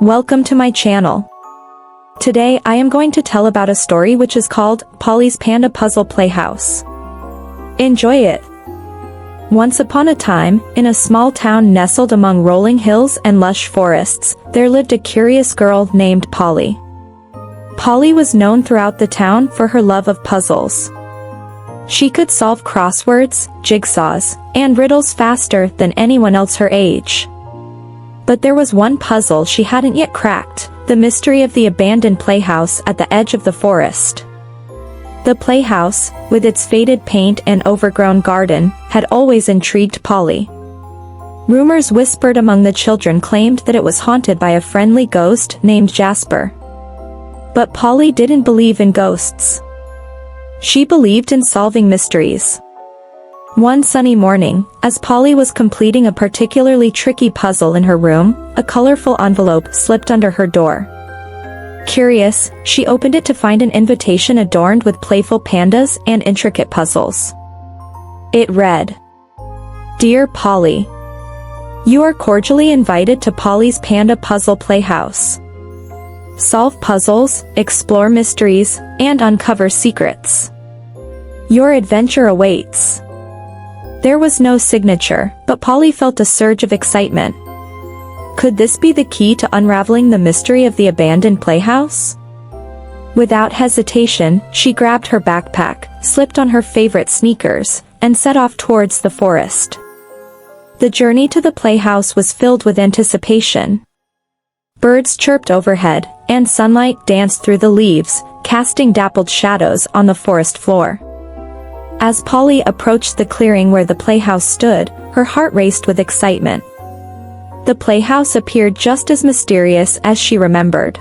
Welcome to my channel. Today I am going to tell about a story which is called Polly's Panda Puzzle Playhouse. Enjoy it! Once upon a time, in a small town nestled among rolling hills and lush forests, there lived a curious girl named Polly. Polly was known throughout the town for her love of puzzles. She could solve crosswords, jigsaws, and riddles faster than anyone else her age. But there was one puzzle she hadn't yet cracked, the mystery of the abandoned playhouse at the edge of the forest. The playhouse, with its faded paint and overgrown garden, had always intrigued Polly. Rumors whispered among the children claimed that it was haunted by a friendly ghost named Jasper. But Polly didn't believe in ghosts. She believed in solving mysteries. One sunny morning, as Polly was completing a particularly tricky puzzle in her room, a colorful envelope slipped under her door. Curious, she opened it to find an invitation adorned with playful pandas and intricate puzzles. It read, "Dear Polly, you are cordially invited to Polly's Panda Puzzle Playhouse. Solve puzzles, explore mysteries, and uncover secrets. Your adventure awaits." There was no signature, but Polly felt a surge of excitement. Could this be the key to unraveling the mystery of the abandoned playhouse? Without hesitation, she grabbed her backpack, slipped on her favorite sneakers, and set off towards the forest. The journey to the playhouse was filled with anticipation. Birds chirped overhead, and sunlight danced through the leaves, casting dappled shadows on the forest floor. As Polly approached the clearing where the playhouse stood, her heart raced with excitement. The playhouse appeared just as mysterious as she remembered.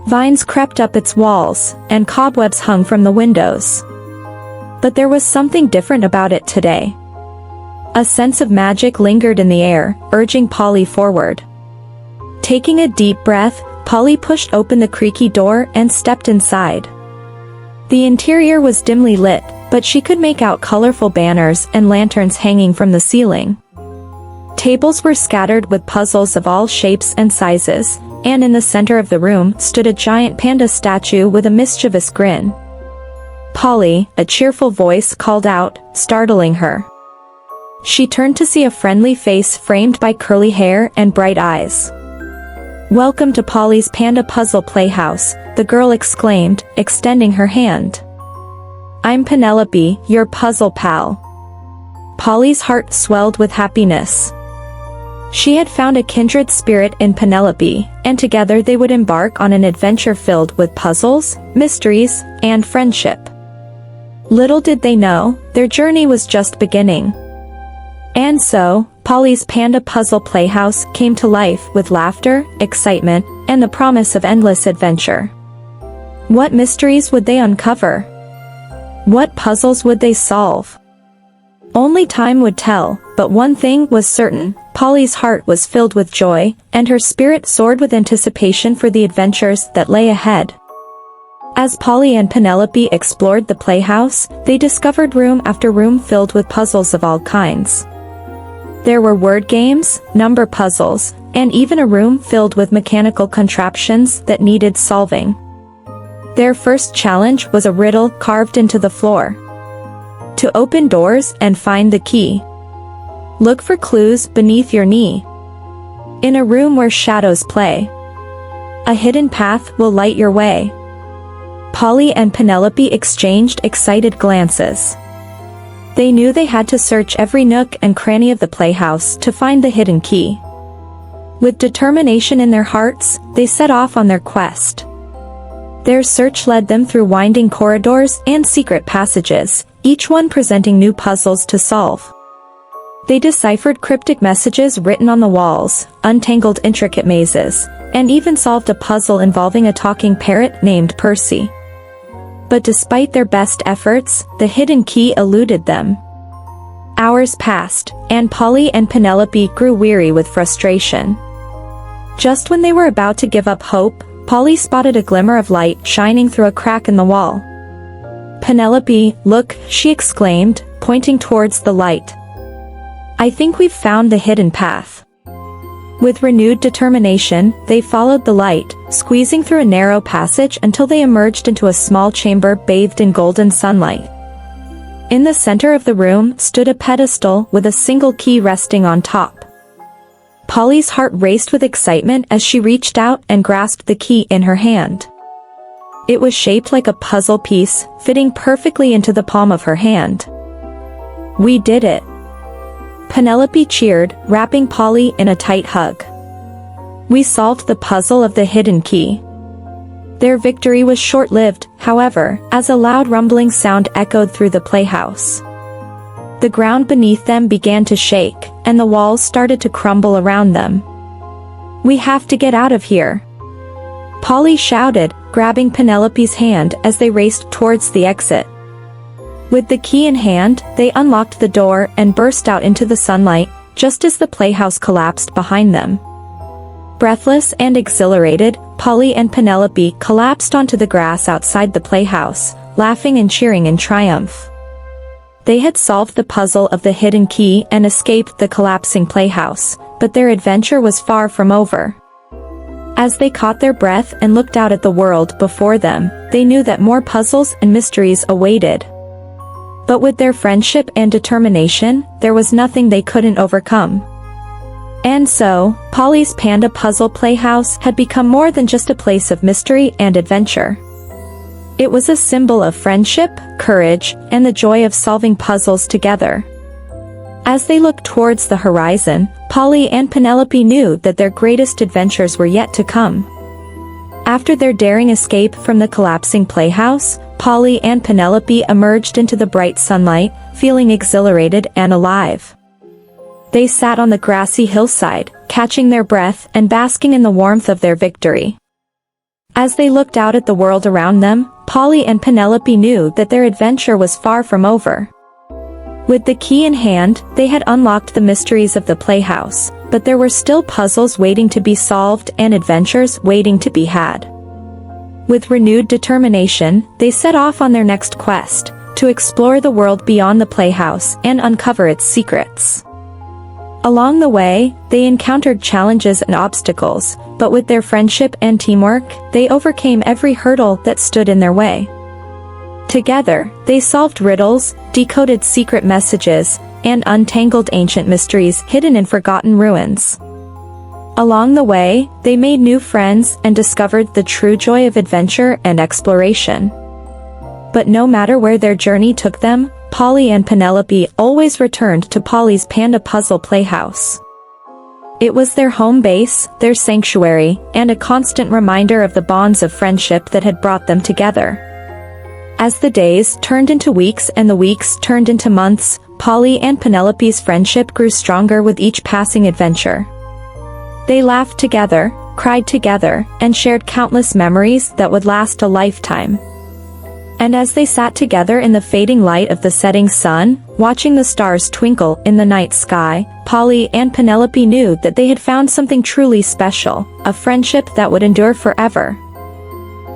Vines crept up its walls, and cobwebs hung from the windows. But there was something different about it today. A sense of magic lingered in the air, urging Polly forward. Taking a deep breath, Polly pushed open the creaky door and stepped inside. The interior was dimly lit, but she could make out colorful banners and lanterns hanging from the ceiling. Tables were scattered with puzzles of all shapes and sizes, and in the center of the room stood a giant panda statue with a mischievous grin. "Polly," a cheerful voice called out, startling her. She turned to see a friendly face framed by curly hair and bright eyes. "Welcome to Polly's Panda Puzzle Playhouse," the girl exclaimed, extending her hand. "I'm Penelope, your puzzle pal." Polly's heart swelled with happiness. She had found a kindred spirit in Penelope, and together they would embark on an adventure filled with puzzles, mysteries, and friendship. Little did they know, their journey was just beginning. And so, Polly's Panda Puzzle Playhouse came to life with laughter, excitement, and the promise of endless adventure. What mysteries would they uncover? What puzzles would they solve? Only time would tell, but one thing was certain, Polly's heart was filled with joy, and her spirit soared with anticipation for the adventures that lay ahead. As Polly and Penelope explored the playhouse, they discovered room after room filled with puzzles of all kinds. There were word games, number puzzles, and even a room filled with mechanical contraptions that needed solving. Their first challenge was a riddle carved into the floor. To open doors and find the key, look for clues beneath your knee. In a room where shadows play, a hidden path will light your way. Polly and Penelope exchanged excited glances. They knew they had to search every nook and cranny of the playhouse to find the hidden key. With determination in their hearts, they set off on their quest. Their search led them through winding corridors and secret passages, each one presenting new puzzles to solve. They deciphered cryptic messages written on the walls, untangled intricate mazes, and even solved a puzzle involving a talking parrot named Percy. But despite their best efforts, the hidden key eluded them. Hours passed, and Polly and Penelope grew weary with frustration. Just when they were about to give up hope, Polly spotted a glimmer of light shining through a crack in the wall. "Penelope, look," she exclaimed, pointing towards the light. "I think we've found the hidden path." With renewed determination, they followed the light, squeezing through a narrow passage until they emerged into a small chamber bathed in golden sunlight. In the center of the room stood a pedestal with a single key resting on top. Polly's heart raced with excitement as she reached out and grasped the key in her hand. It was shaped like a puzzle piece, fitting perfectly into the palm of her hand. "We did it!" Penelope cheered, wrapping Polly in a tight hug. "We solved the puzzle of the hidden key." Their victory was short-lived, however, as a loud rumbling sound echoed through the playhouse. The ground beneath them began to shake, and the walls started to crumble around them. "We have to get out of here!" Polly shouted, grabbing Penelope's hand as they raced towards the exit. With the key in hand, they unlocked the door and burst out into the sunlight, just as the playhouse collapsed behind them. Breathless and exhilarated, Polly and Penelope collapsed onto the grass outside the playhouse, laughing and cheering in triumph. They had solved the puzzle of the hidden key and escaped the collapsing playhouse, but their adventure was far from over. As they caught their breath and looked out at the world before them, they knew that more puzzles and mysteries awaited. But with their friendship and determination, there was nothing they couldn't overcome. And so, Polly's Panda Puzzle Playhouse had become more than just a place of mystery and adventure. It was a symbol of friendship, courage, and the joy of solving puzzles together. As they looked towards the horizon, Polly and Penelope knew that their greatest adventures were yet to come. After their daring escape from the collapsing playhouse, Polly and Penelope emerged into the bright sunlight, feeling exhilarated and alive. They sat on the grassy hillside, catching their breath and basking in the warmth of their victory. As they looked out at the world around them, Polly and Penelope knew that their adventure was far from over. With the key in hand, they had unlocked the mysteries of the playhouse, but there were still puzzles waiting to be solved and adventures waiting to be had. With renewed determination, they set off on their next quest, to explore the world beyond the playhouse and uncover its secrets. Along the way, they encountered challenges and obstacles, but with their friendship and teamwork, they overcame every hurdle that stood in their way. Together, they solved riddles, decoded secret messages, and untangled ancient mysteries hidden in forgotten ruins. Along the way, they made new friends and discovered the true joy of adventure and exploration. But no matter where their journey took them, Polly and Penelope always returned to Polly's Panda Puzzle Playhouse. It was their home base, their sanctuary, and a constant reminder of the bonds of friendship that had brought them together. As the days turned into weeks and the weeks turned into months, Polly and Penelope's friendship grew stronger with each passing adventure. They laughed together, cried together, and shared countless memories that would last a lifetime. And as they sat together in the fading light of the setting sun, watching the stars twinkle in the night sky, Polly and Penelope knew that they had found something truly special, a friendship that would endure forever.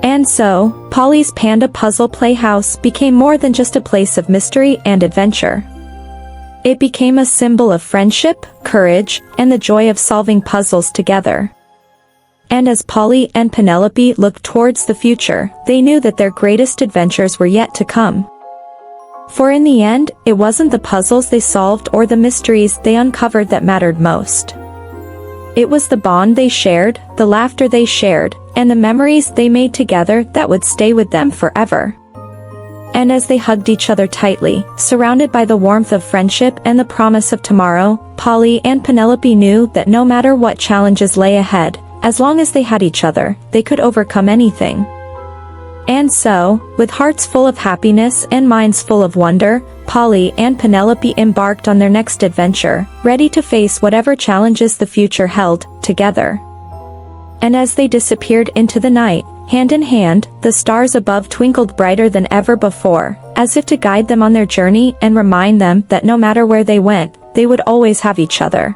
And so, Polly's Panda Puzzle Playhouse became more than just a place of mystery and adventure. It became a symbol of friendship, courage, and the joy of solving puzzles together. And as Polly and Penelope looked towards the future, they knew that their greatest adventures were yet to come. For in the end, it wasn't the puzzles they solved or the mysteries they uncovered that mattered most. It was the bond they shared, the laughter they shared, and the memories they made together that would stay with them forever. And as they hugged each other tightly, surrounded by the warmth of friendship and the promise of tomorrow, Polly and Penelope knew that no matter what challenges lay ahead, as long as they had each other, they could overcome anything. And so, with hearts full of happiness and minds full of wonder, Polly and Penelope embarked on their next adventure, ready to face whatever challenges the future held, together. And as they disappeared into the night, hand in hand, the stars above twinkled brighter than ever before, as if to guide them on their journey and remind them that no matter where they went, they would always have each other.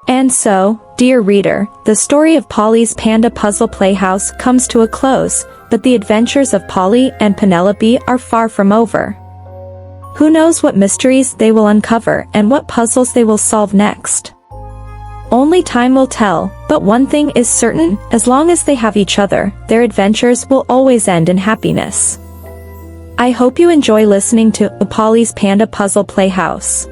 And so, dear reader, the story of Polly's Panda Puzzle Playhouse comes to a close, but the adventures of Polly and Penelope are far from over. Who knows what mysteries they will uncover and what puzzles they will solve next? Only time will tell, but one thing is certain, as long as they have each other, their adventures will always end in happiness. I hope you enjoy listening to Polly's Panda Puzzle Playhouse.